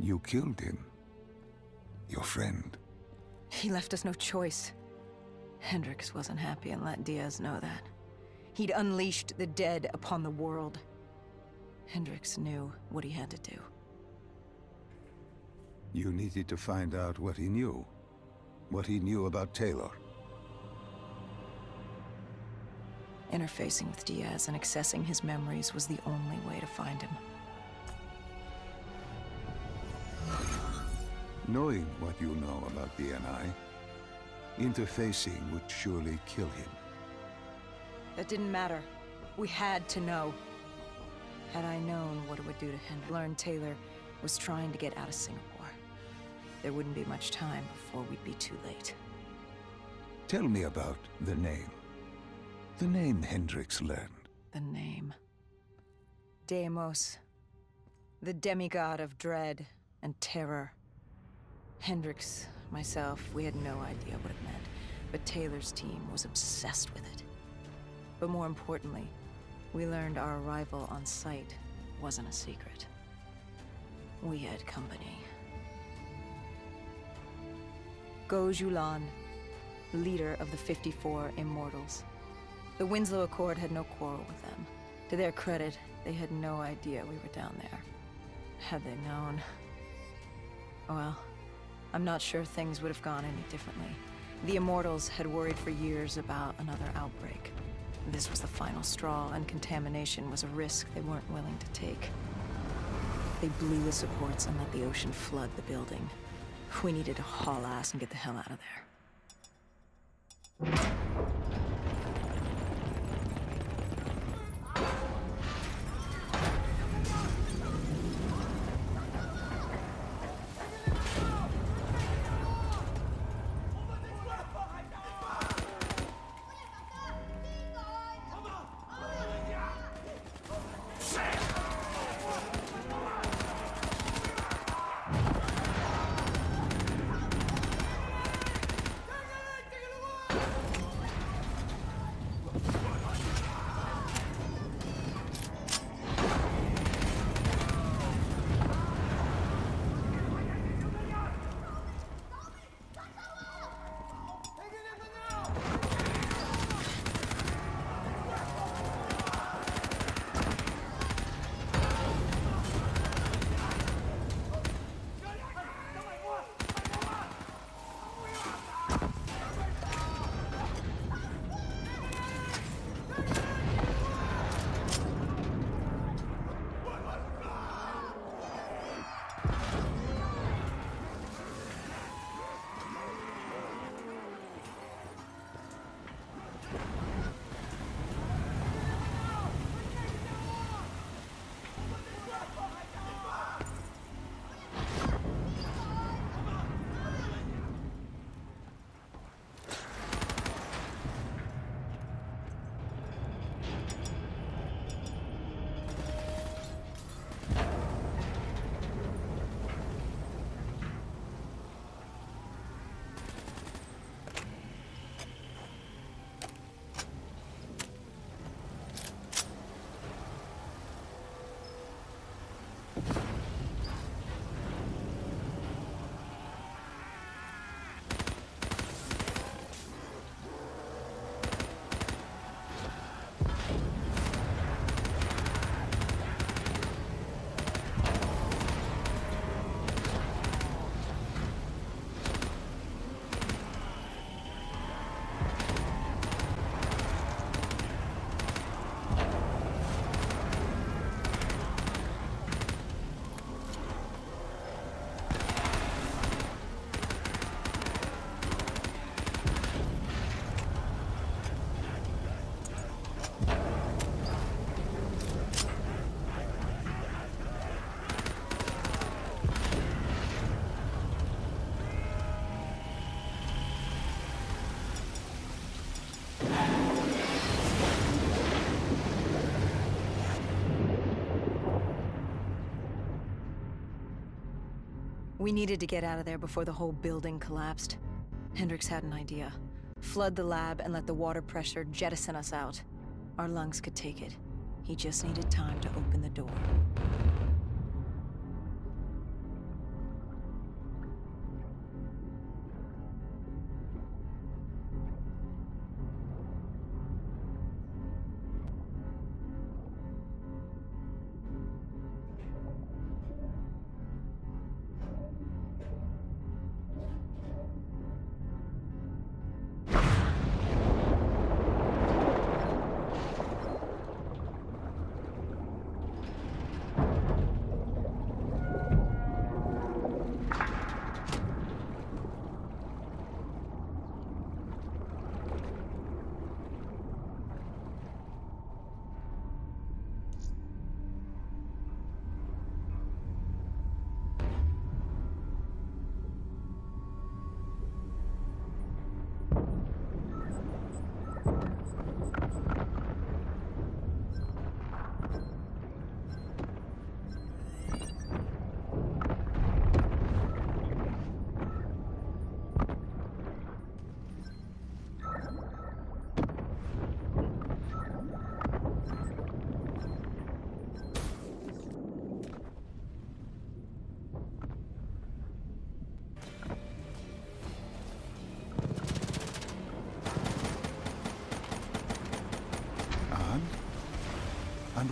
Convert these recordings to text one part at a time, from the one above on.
You killed him. Your friend. He left us no choice. Hendricks wasn't happy and let Diaz know that. He'd unleashed the dead upon the world. Hendricks knew what he had to do. You needed to find out what he knew. What he knew about Taylor. Interfacing with Diaz and accessing his memories was the only way to find him. Knowing what you know about DNI, interfacing would surely kill him. That didn't matter. We had to know. Had I known what it would do to him, learned Taylor was trying to get out of Singapore. There wouldn't be much time before we'd be too late. Tell me about the name. The name Hendricks learned. The name. Deimos. The demigod of dread and terror. Hendricks, myself, we had no idea what it meant, but Taylor's team was obsessed with it. But more importantly, we learned our arrival on site wasn't a secret. We had company. Go Julan, leader of the 54 Immortals. The Winslow Accord had no quarrel with them. To their credit, they had no idea we were down there. Had they known... well, I'm not sure things would have gone any differently. The Immortals had worried for years about another outbreak. This was the final straw, and contamination was a risk they weren't willing to take. They blew the supports and let the ocean flood the building. We needed to haul ass and get the hell out of there. We needed to get out of there before the whole building collapsed. Hendricks had an idea. Flood the lab and let the water pressure jettison us out. Our lungs could take it. He just needed time to open the door.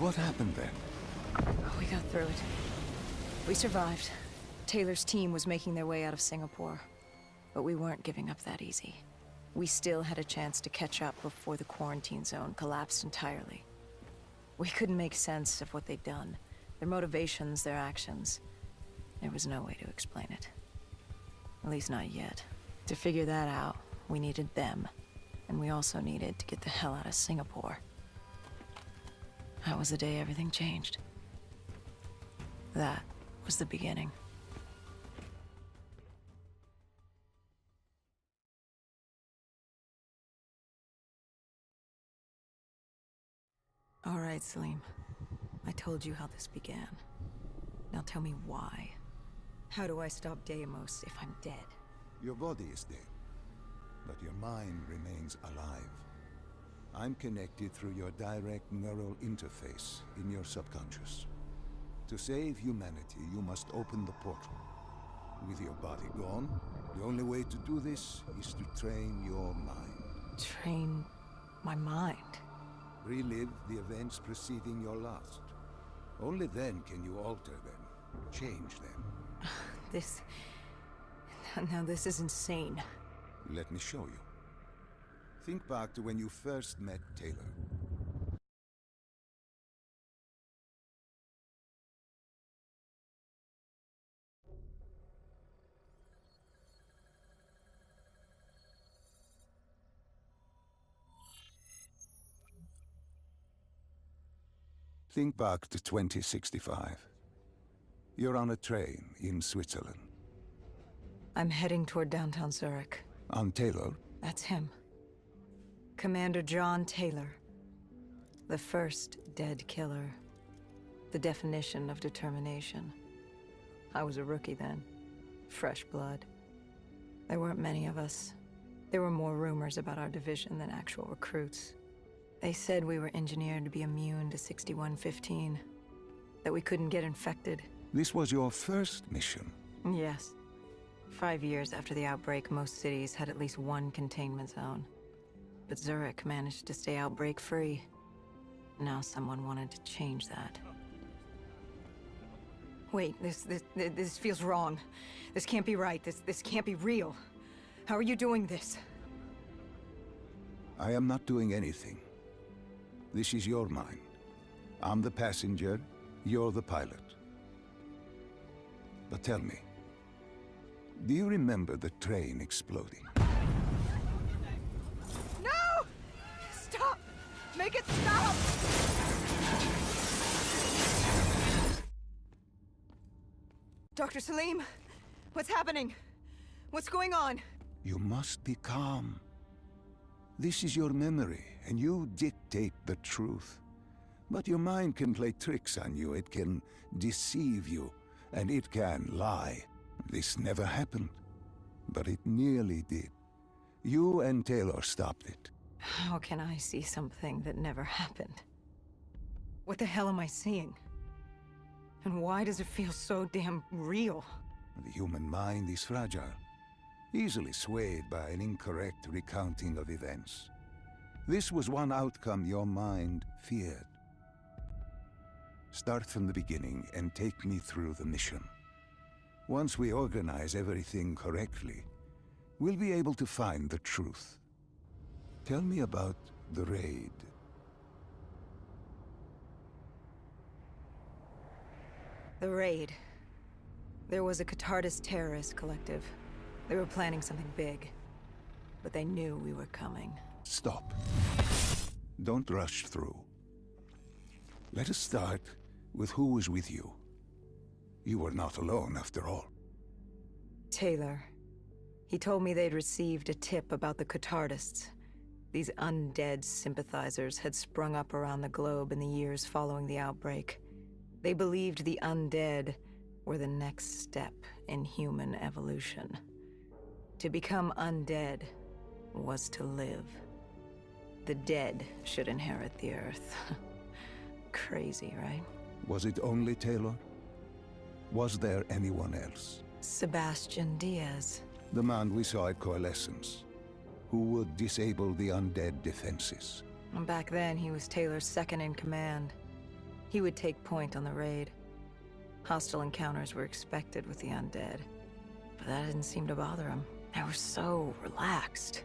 what happened then? We got through it. We survived. Taylor's team was making their way out of Singapore. But we weren't giving up that easy. We still had a chance to catch up before the quarantine zone collapsed entirely. We couldn't make sense of what they'd done. Their motivations, their actions. There was no way to explain it. At least not yet. To figure that out, we needed them. And we also needed to get the hell out of Singapore. That was the day everything changed. That was the beginning. All right, Salim. I told you how this began. Now tell me why. How do I stop Deimos if I'm dead? Your body is dead, but your mind remains alive. I'm connected through your direct neural interface in your subconscious. To save humanity, you must open the portal. With your body gone, the only way to do this is to train your mind. Train my mind? Relive the events preceding your last. Only then can you alter them, change them. Now this is insane. Let me show you. Think back to when you first met Taylor. Think back to 2065. You're on a train in Switzerland. I'm heading toward downtown Zurich. On Taylor? That's him. Commander John Taylor. The first dead killer. The definition of determination. I was a rookie then. Fresh blood. There weren't many of us. There were more rumors about our division than actual recruits. They said we were engineered to be immune to 6115. That we couldn't get infected. This was your first mission? Yes. 5 years after the outbreak, most cities had at least one containment zone. But Zurich managed to stay outbreak-free. Now someone wanted to change that. Wait, this feels wrong. This can't be right. This can't be real. How are you doing this? I am not doing anything. This is your mind. I'm the passenger, you're the pilot. But tell me, do you remember the train exploding? No! Stop! Make it stop! Dr. Salim, what's happening? What's going on? You must be calm. This is your memory, and you dictate the truth. But your mind can play tricks on you. It can deceive you, and it can lie. This never happened, but it nearly did. You and Taylor stopped it. How can I see something that never happened? What the hell am I seeing? And why does it feel so damn real? The human mind is fragile, easily swayed by an incorrect recounting of events. This was one outcome your mind feared. Start from the beginning and take me through the mission. Once we organize everything correctly, we'll be able to find the truth. Tell me about the raid. The raid. There was a Catardist terrorist collective. They were planning something big. But they knew we were coming. Stop. Don't rush through. Let us start with who was with you. You were not alone, after all. Taylor. He told me they'd received a tip about the Catardists. These undead sympathizers had sprung up around the globe in the years following the outbreak. They believed the undead were the next step in human evolution. To become undead was to live. The dead should inherit the Earth. Crazy, right? Was it only Taylor? Was there anyone else? Sebastian Diaz. The man we saw at Coalescence, who would disable the undead defenses. And back then, he was Taylor's second in command. He would take point on the raid. Hostile encounters were expected with the undead, but that didn't seem to bother him. They were so relaxed.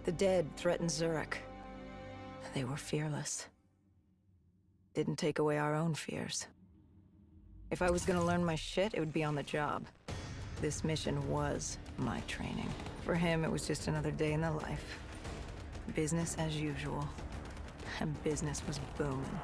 The dead threatened Zurich. They were fearless. Didn't take away our own fears. If I was gonna learn my shit, it would be on the job. This mission was my training. For him, it was just another day in the life. Business as usual. And business was booming.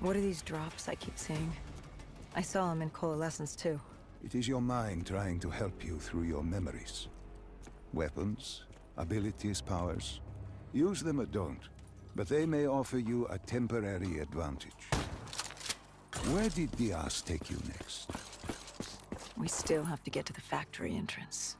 What are these drops I keep seeing? I saw them in Coalescence too. It is your mind trying to help you through your memories. Weapons, abilities, powers. Use them or don't, but they may offer you a temporary advantage. Where did Diaz take you next? We still have to get to the factory entrance.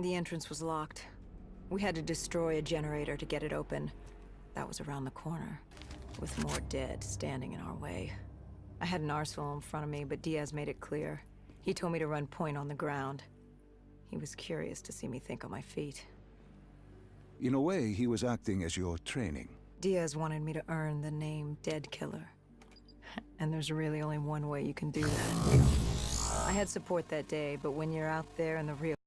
The entrance was locked. We had to destroy a generator to get it open. That was around the corner, with more dead standing in our way. I had an arsenal in front of me, but Diaz made it clear. He told me to run point on the ground. He was curious to see me think on my feet. In a way, he was acting as your training. Diaz wanted me to earn the name Dead Killer. And there's really only one way you can do that. I had support that day, but when you're out there in the real